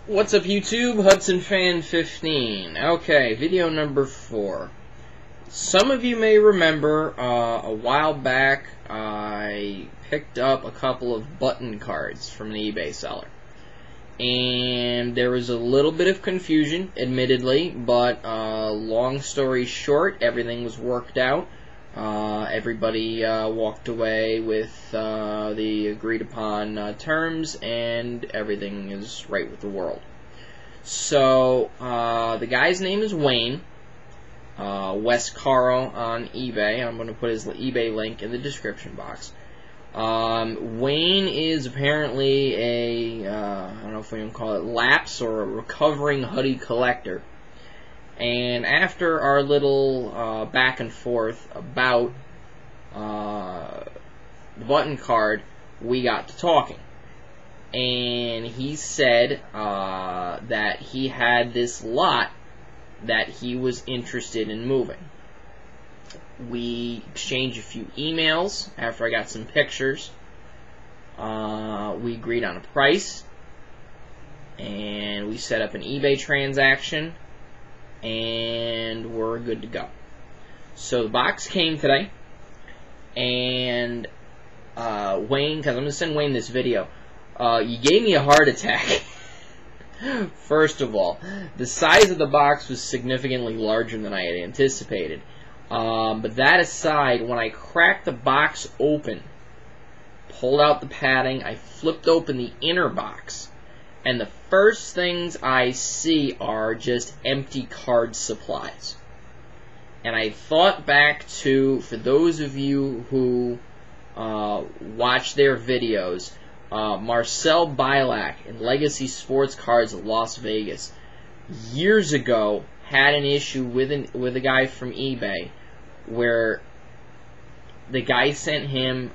What's up, YouTube? HudsonFan15. Okay, video number 4. Some of you may remember a while back I picked up a couple of button cards from an eBay seller. And there was a little bit of confusion, admittedly, but long story short, everything was worked out. Everybody walked away with the agreed upon terms, and everything is right with the world. So the guy's name is Wayne, westcaro on eBay. I'm going to put his eBay link in the description box. Wayne is apparently a, I don't know if we can call it lapse or a recovering Huddy collector. And after our little back and forth about the button card, we got to talking. And he said that he had this lot that he was interested in moving. We exchanged a few emails after I got some pictures. We agreed on a price. And we set up an eBay transaction. And we're good to go. So the box came today, and Wayne, because I'm going to send Wayne this video, you gave me a heart attack. First of all, the size of the box was significantly larger than I had anticipated. But that aside, when I cracked the box open, pulled out the padding, I flipped open the inner box, and the first things I see are just empty card supplies. And I thought back to, for those of you who watch their videos, Marcel Bilac in Legacy Sports Cards of Las Vegas years ago had an issue with a guy from eBay where the guy sent him,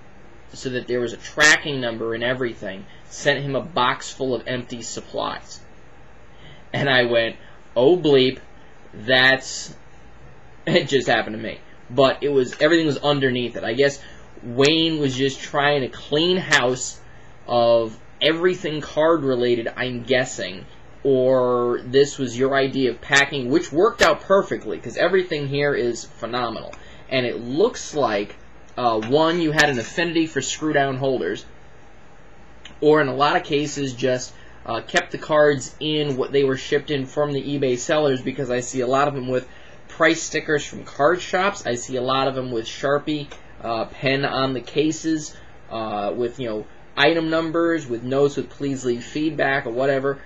so that there was a tracking number and everything, sent him a box full of empty supplies. And I went, oh bleep, it just happened to me. But everything was underneath it. I guess Wayne was just trying to clean house of everything card related, I'm guessing, or this was your idea of packing, which worked out perfectly, because everything here is phenomenal. And it looks like, one, you had an affinity for screw-down holders, or in a lot of cases just kept the cards in what they were shipped in from the eBay sellers, because I see a lot of them with price stickers from card shops. I see a lot of them with Sharpie pen on the cases, with, item numbers, with notes with please leave feedback or whatever,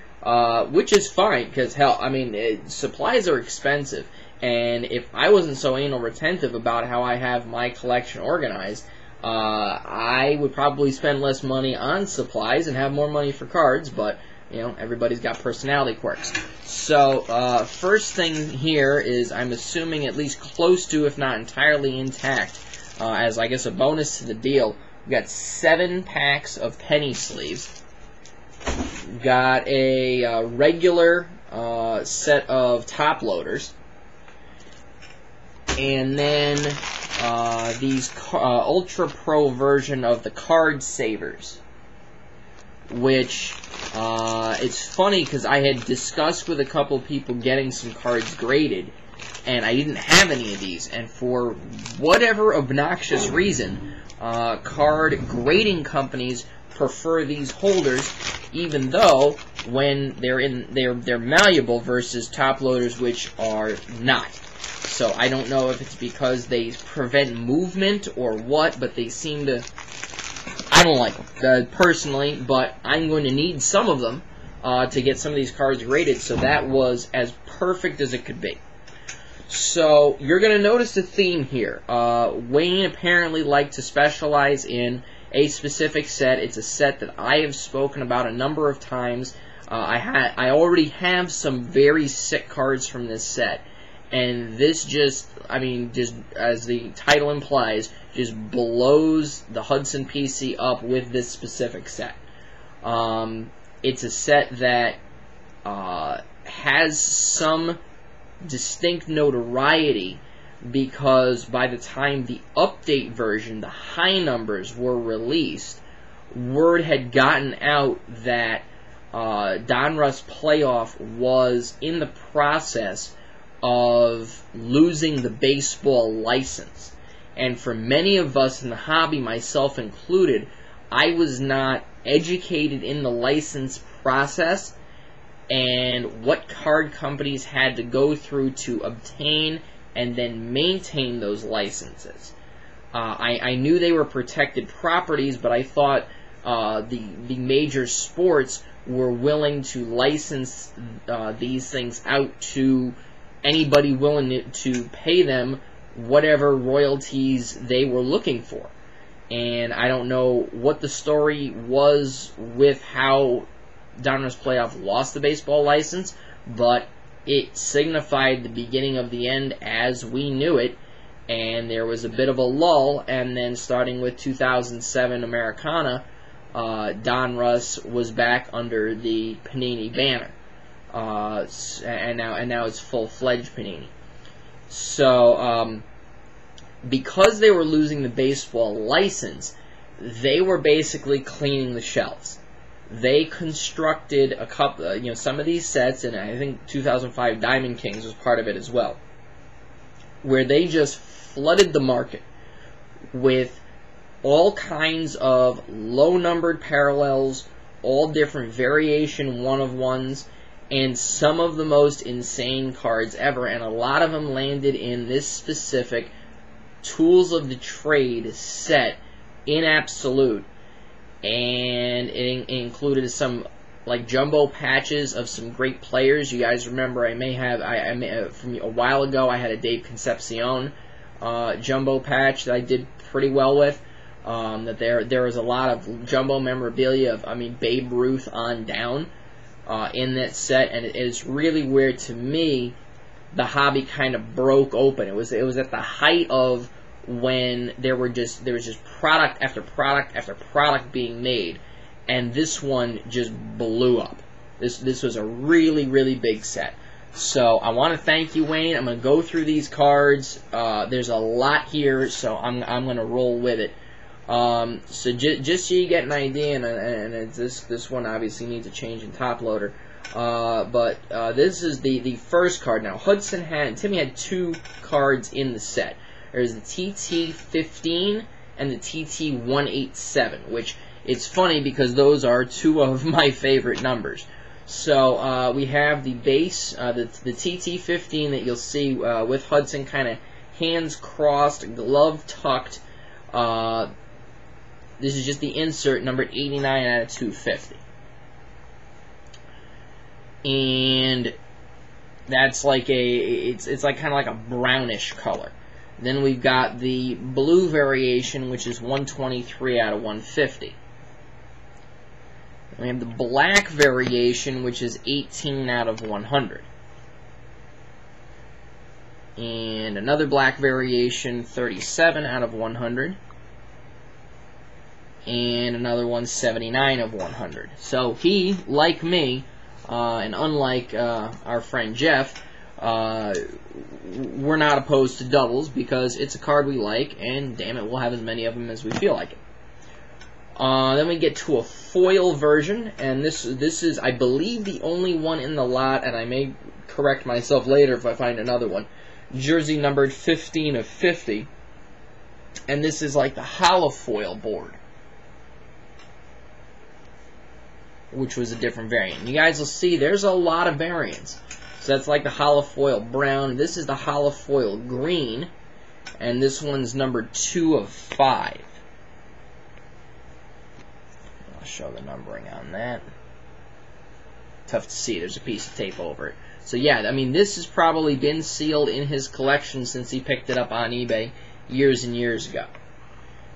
which is fine, because, hell, I mean, supplies are expensive, and if I wasn't so anal retentive about how I have my collection organized, I would probably spend less money on supplies and have more money for cards, but, everybody's got personality quirks. So, first thing here is, I'm assuming at least close to, if not entirely intact, as I guess a bonus to the deal, we've got 7 packs of penny sleeves. We've got a regular set of top loaders. And then these Ultra Pro version of the card savers, which it's funny because I had discussed with a couple people getting some cards graded, and I didn't have any of these, and for whatever obnoxious reason, card grading companies prefer these holders, even though when they're malleable versus top loaders, which are not. So I don't know if it's because they prevent movement or what, but they seem to... I don't like them, personally, but I'm going to need some of them to get some of these cards graded, so that was as perfect as it could be. So you're going to notice a theme here. Wayne apparently liked to specialize in a specific set. It's a set that I have spoken about a number of times. I already have some very sick cards from this set. And this just as the title implies, just blows the Hudson PC up with this specific set. It's a set that has some distinct notoriety, because by the time the update version, the high numbers, were released, word had gotten out that Donruss Playoff was in the process of losing the baseball license. And for many of us in the hobby, myself included, I was not educated in the license process and what card companies had to go through to obtain and then maintain those licenses. I knew they were protected properties, but I thought the major sports were willing to license these things out to anybody willing to pay them whatever royalties they were looking for. And I don't know what the story was with how Donruss Playoff lost the baseball license, but it signified the beginning of the end as we knew it, and there was a bit of a lull, and then starting with 2007 Americana, Donruss was back under the Panini banner, and now it's full-fledged Panini. So, because they were losing the baseball license, they were basically cleaning the shelves. They constructed a couple, some of these sets, and I think 2005 Diamond Kings was part of it as well, where they just flooded the market with all kinds of low-numbered parallels, all different variation one-of-ones, and some of the most insane cards ever, and a lot of them landed in this specific Tools of the Trade set in Absolute, and it included some like jumbo patches of some great players. You guys remember from a while ago I had a Dave Concepcion jumbo patch that I did pretty well with. That there was a lot of jumbo memorabilia of Babe Ruth on down in that set, and it is really where to me the hobby kind of broke open. It was at the height of when there was just product after product after product being made, and this one just blew up. This was a really, really big set. So I want to thank you, Wayne. I'm going to go through these cards. There's a lot here, so I'm going to roll with it. So just so you get an idea, and this one obviously needs a change in top loader. But this is the first card. Now, Timmy had two cards in the set. There's the TT-15 and the TT-187, which it's funny because those are two of my favorite numbers. So we have the base, the TT-15 that you'll see with Hudson kind of hands crossed, glove tucked. This is just the insert, numbered 89 out of 250. And that's like it's like kind of like a brownish color. Then we've got the blue variation, which is 123 out of 150. We have the black variation, which is 18 out of 100. And another black variation, 37 out of 100. And another one, 79 of 100. So he, like me, and unlike our friend Jeff, we're not opposed to doubles because it's a card we like, and damn it, we'll have as many of them as we feel like it. Then we get to a foil version, and this is, I believe, the only one in the lot, and I may correct myself later if I find another one. Jersey numbered 15 of 50, and this is like the holofoil board, which was a different variant. You guys will see there's a lot of variants. So that's like the holofoil brown. This is the holofoil green, and this one's numbered 2 of 5. I'll show the numbering on that. Tough to see. There's a piece of tape over it. So yeah, I mean, this has probably been sealed in his collection since he picked it up on eBay years and years ago.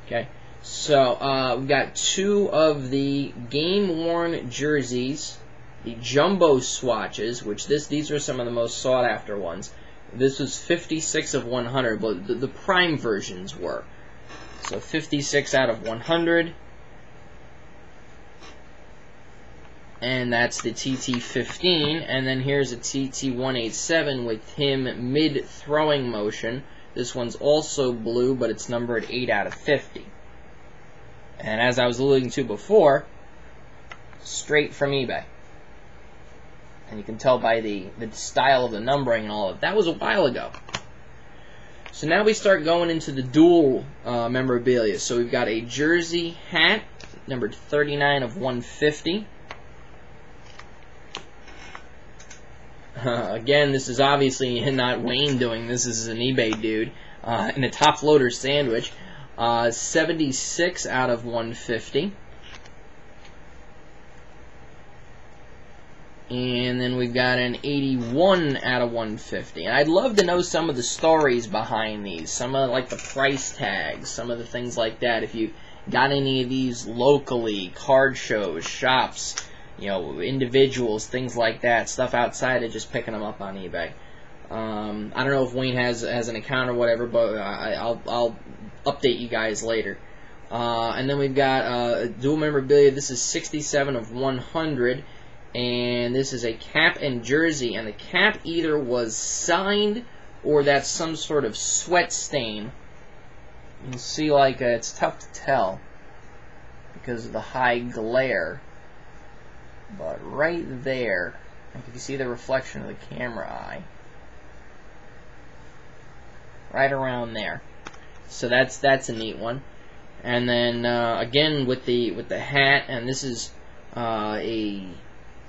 Okay. So, we've got two of the game-worn jerseys, the jumbo swatches, which these are some of the most sought-after ones. This was 56 of 100, but the prime versions were. So, 56 out of 100. And that's the TT-15. And then here's a TT-187 with him mid-throwing motion. This one's also blue, but it's numbered 8 out of 50. And as I was alluding to before, straight from eBay. And you can tell by the style of the numbering and all of that was a while ago. So now we start going into the dual memorabilia. So we've got a jersey hat, numbered 39 of 150. Again, this is obviously not Wayne doing this. This is an eBay dude. In a top loader sandwich. 76 out of 150. And then we've got an 81 out of 150. And I'd love to know some of the stories behind these. Some of like the price tags. Some of the things like that. If you got any of these locally, card shows, shops, you know, individuals, things like that. Stuff outside of just picking them up on eBay. I don't know if Wayne has an account or whatever, but I'll update you guys later. And then we've got dual memorabilia. This is 67 of 100. And this is a cap and jersey, and the cap either was signed or that's some sort of sweat stain. You can see, like, it's tough to tell because of the high glare. But right there, like if you see the reflection of the camera eye, right around there. So that's a neat one. And then again with the hat, and this is a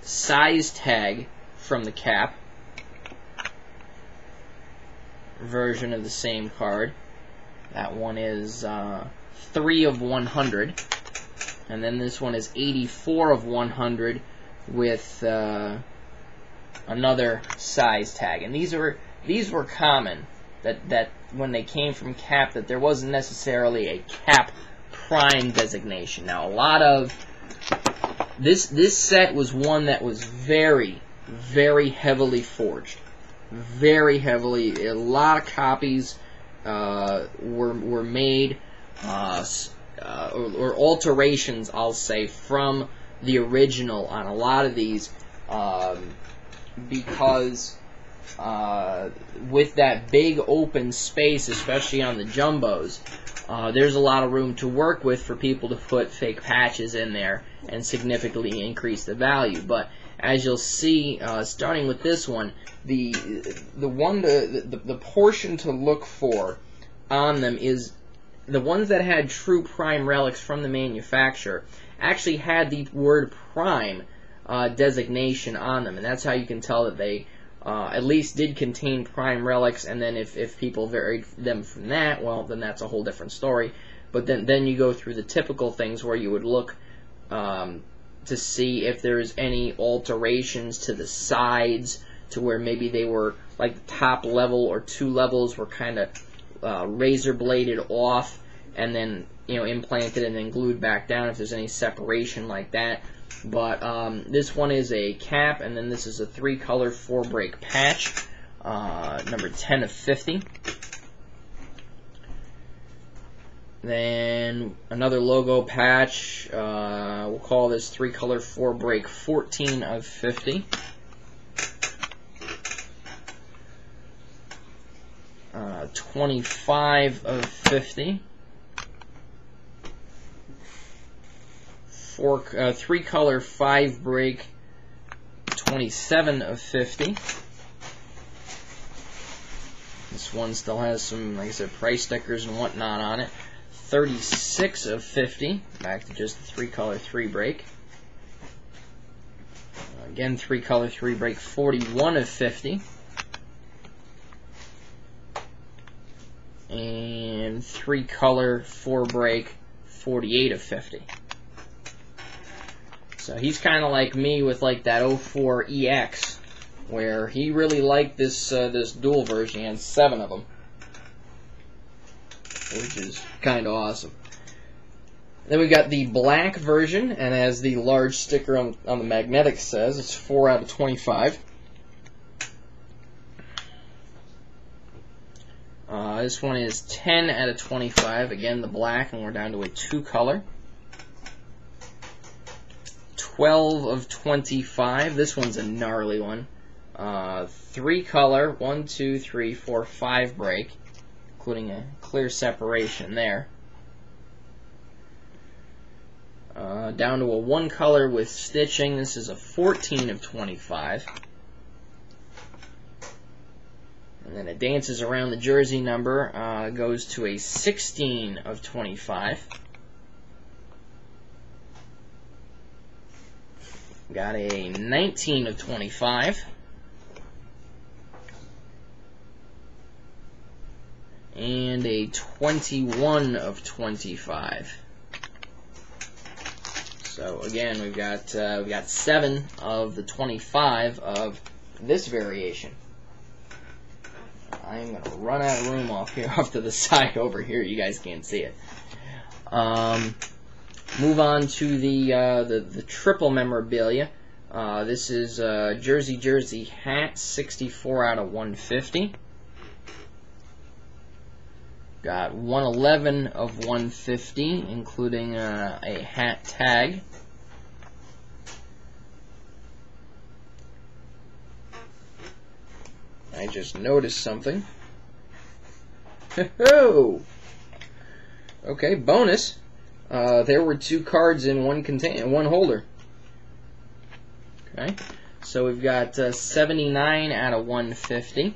size tag from the cap version of the same card. That one is 3 of 100, and then this one is 84 of 100 with another size tag. And these were common, that when they came from cap, that there wasn't necessarily a cap prime designation. Now a lot of this set was one that was very, very heavily forged. Very heavily. A lot of copies were made, or alterations, I'll say, from the original on a lot of these, because with that big open space, especially on the jumbos, there's a lot of room to work with for people to put fake patches in there and significantly increase the value. But as you'll see, starting with this one, the portion to look for on them is the ones that had true prime relics from the manufacturer actually had the word prime designation on them, and that's how you can tell that they at least did contain prime relics. And then if people varied them from that, well, then that's a whole different story. But then you go through the typical things where you would look to see if there's any alterations to the sides, to where maybe they were like the top level or 2 levels were kind of razor bladed off and then, you know, implanted and then glued back down, if there's any separation like that. But this one is a cap, and then this is a 3-color 4-break patch, number 10 of 50. Then another logo patch, we'll call this 3-color 4-break 14 of 50. 25 of 50. 3-color 5-break 27 of 50. This one still has some, like I said, price stickers and whatnot on it. 36 of 50. Back to just the 3-color 3-break. Again, 3-color 3-break 41 of 50. And 3-color 4-break 48 of 50. So he's kind of like me with like that 04 EX, where he really liked this this dual version. He had 7 of them, which is kind of awesome. Then we've got the black version, and as the large sticker on the magnetic says, it's 4 out of 25. This one is 10 out of 25. Again, the black, and we're down to a 2-color. 12 of 25. This one's a gnarly one. 3-color, 1, 2, 3, 4, 5-break, including a clear separation there. Down to a 1-color with stitching. This is a 14 of 25. And then it dances around the jersey number, goes to a 16 of 25. Got a 19 of 25. And a 21 of 25. So again, we've got 7 of the 25 of this variation. I'm gonna run out of room off to the side over here. You guys can't see it. Move on to the triple memorabilia. This is Jersey hat, 64 out of 150. Got 111 of 150, including a hat tag. I just noticed something. Ho-ho! Okay, bonus. There were 2 cards in one holder. Okay, so we've got 79 out of 150.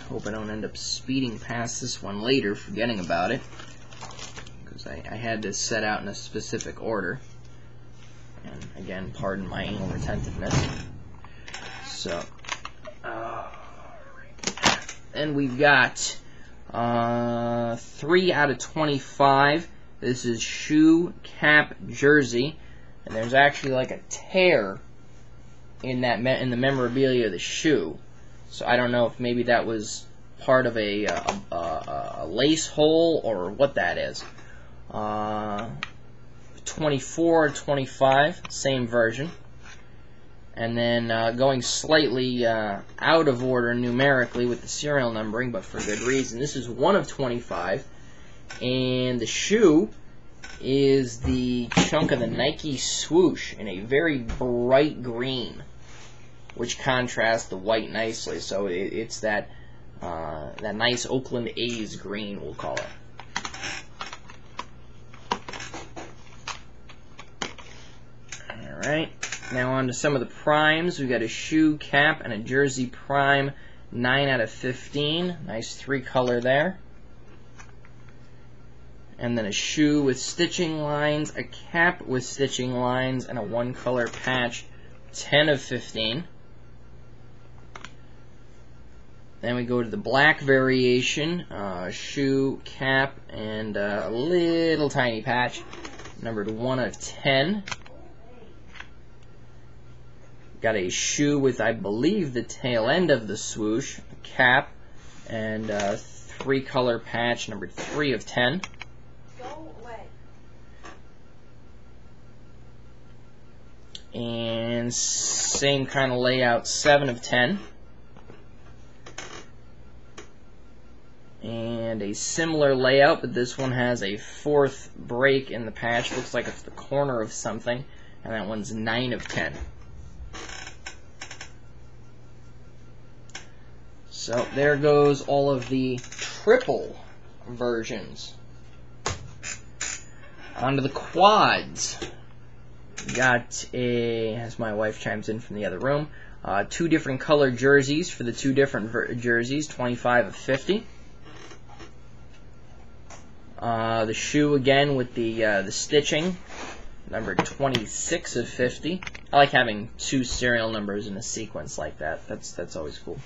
Hope I don't end up speeding past this one later, forgetting about it, because I had this set out in a specific order. And again, pardon my anal retentiveness. So, and we've got 3 out of 25. This is shoe, cap, jersey, and there's actually like a tear in the memorabilia of the shoe. So I don't know if maybe that was part of a lace hole or what that is. 24, 25, same version. And then going slightly out of order numerically with the serial numbering, but for good reason. This is 1 of 25, and the shoe is the chunk of the Nike swoosh in a very bright green, which contrasts the white nicely. So it's that nice Oakland A's green, we'll call it. Alright, now on to some of the primes. We've got a shoe, cap, and a jersey prime, 9 out of 15. Nice 3-color there. And then a shoe with stitching lines, a cap with stitching lines, and a 1-color patch, 10 of 15. Then we go to the black variation, shoe, cap, and a little tiny patch, numbered 1 of 10. Got a shoe with, I believe, the tail end of the swoosh, a cap, and a 3-color patch, numbered 3 of 10. Go away. And same kind of layout, 7 of 10. And a similar layout, but this one has a 4th break in the patch. Looks like it's the corner of something. And that one's 9 of 10. So there goes all of the triple versions. On to the quads. Got a, as my wife chimes in from the other room, 2 different color jerseys for the 2 different jerseys, 25 of 50. The shoe again with the stitching, number 26 of 50. I like having 2 serial numbers in a sequence like that. That's always cool.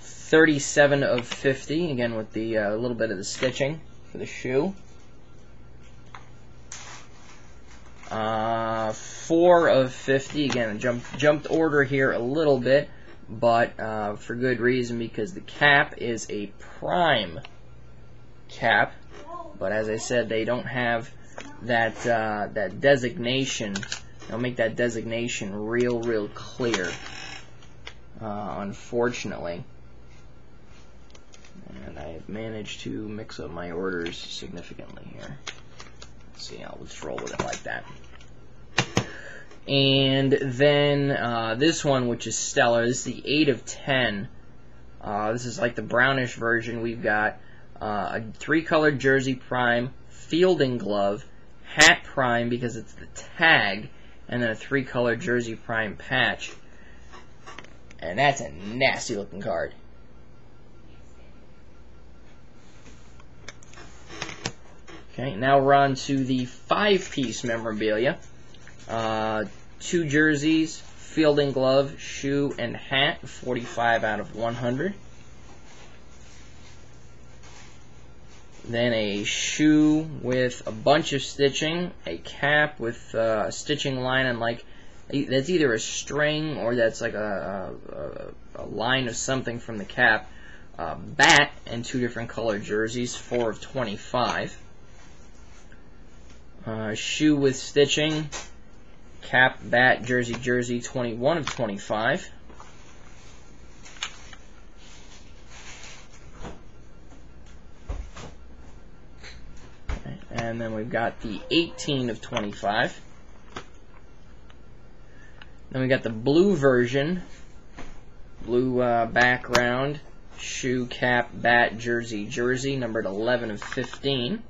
37 of 50, again with the little bit of the stitching for the shoe. 4 of 50, again jumped order here a little bit, but for good reason, because the cap is a prime cap. But as I said, they don't have that designation. They'll make that designation real clear, unfortunately. And I have managed to mix up my orders significantly here. Let's see, I'll just roll with it like that. And then this one, which is stellar, this is the 8 of 10. This is like the brownish version. We've got a 3-color jersey prime, fielding glove, hat prime because it's the tag, and then a 3-color Jersey Prime patch. And that's a nasty looking card. Okay, now we're on to the 5-piece memorabilia. 2 jerseys, fielding glove, shoe, and hat, 45 out of 100. Then a shoe with a bunch of stitching, a cap with a stitching line on, like, that's either a string or that's like a line of something from the cap. Bat and 2 different colored jerseys, 4 of 25. Shoe with stitching, cap, bat, jersey, 21 of 25. Okay, and then we've got the 18 of 25. Then we got the blue version, blue background, shoe, cap, bat, jersey, numbered 11 of 15.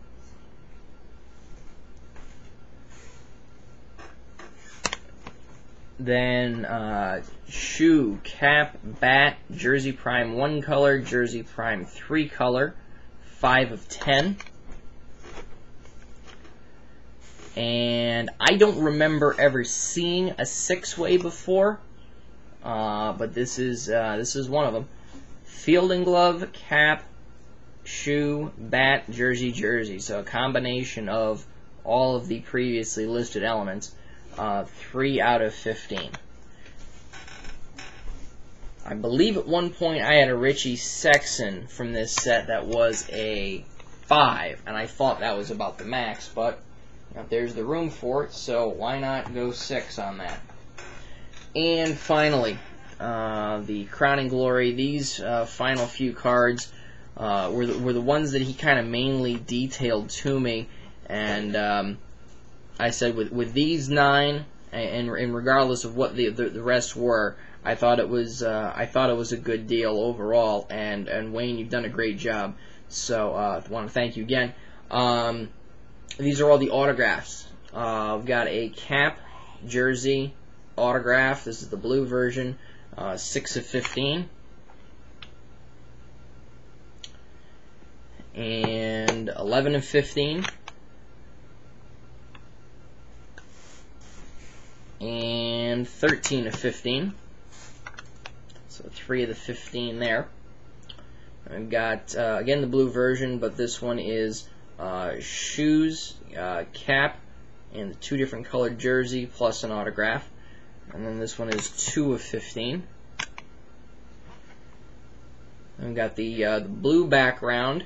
Then shoe, cap, bat, Jersey Prime 1 color, Jersey Prime 3 color, 5 of 10. And I don't remember ever seeing a 6-way before, but this is one of them. Fielding glove, cap, shoe, bat, jersey. So a combination of all of the previously listed elements. 3 out of 15. I believe at one point I had a Richie Sexton from this set that was a 5, and I thought that was about the max, but there's the room for it, so why not go 6 on that? And finally, the crowning glory. These final few cards were the ones that he kind of mainly detailed to me, and I said with these 9, and regardless of what the rest were, I thought it was a good deal overall. And Wayne, you've done a great job. So I want to thank you again. These are all the autographs. I've got a cap, jersey, autograph. This is the blue version. 6 of 15. And 11 of 15. And 13 of 15. So 3 of the 15 there. I've got, again, the blue version, but this one is shoes, cap, and the 2 different colored jersey, plus an autograph. And then this one is 2 of 15. I've got the blue background,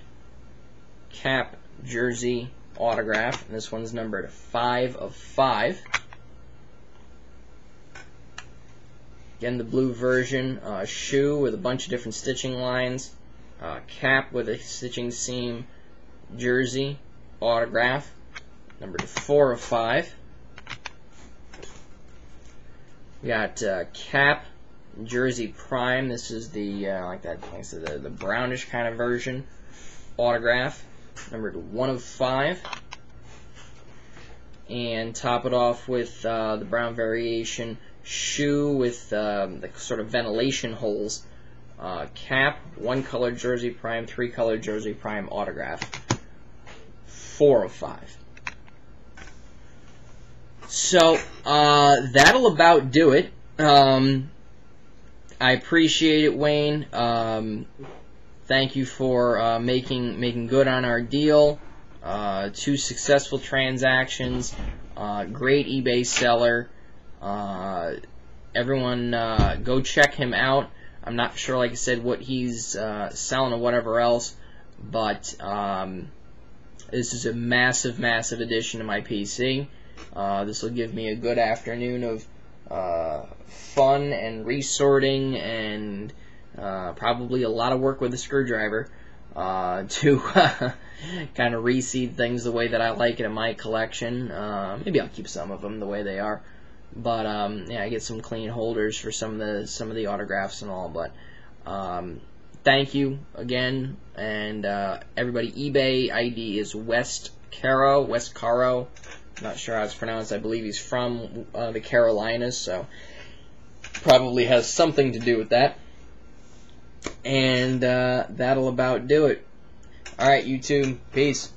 cap, jersey, autograph, and this one's numbered 5 of 5. Again, the blue version, shoe with a bunch of different stitching lines, cap with a stitching seam, jersey, autograph, numbered 4 of 5. We got cap, Jersey Prime. This is the like I said, the brownish kind of version. Autograph, numbered 1 of 5. And top it off with the brown variation, shoe with the sort of ventilation holes. Cap, 1 color Jersey Prime, 3 color Jersey Prime autograph. 4 of 5. So, that'll about do it. I appreciate it, Wayne. Thank you for making good on our deal. 2 successful transactions. Great eBay seller. Everyone, go check him out. I'm not sure, like I said, what he's selling or whatever else, but this is a massive, massive addition to my PC. This will give me a good afternoon of fun and resorting and probably a lot of work with a screwdriver to kind of reseed things the way that I like it in my collection. Maybe I'll keep some of them the way they are. But yeah, I get some clean holders for some of the autographs and all. But thank you again, and everybody. eBay ID is westcaro. Not sure how it's pronounced. I believe he's from the Carolinas, so probably has something to do with that. And that'll about do it. Alright, YouTube. Peace.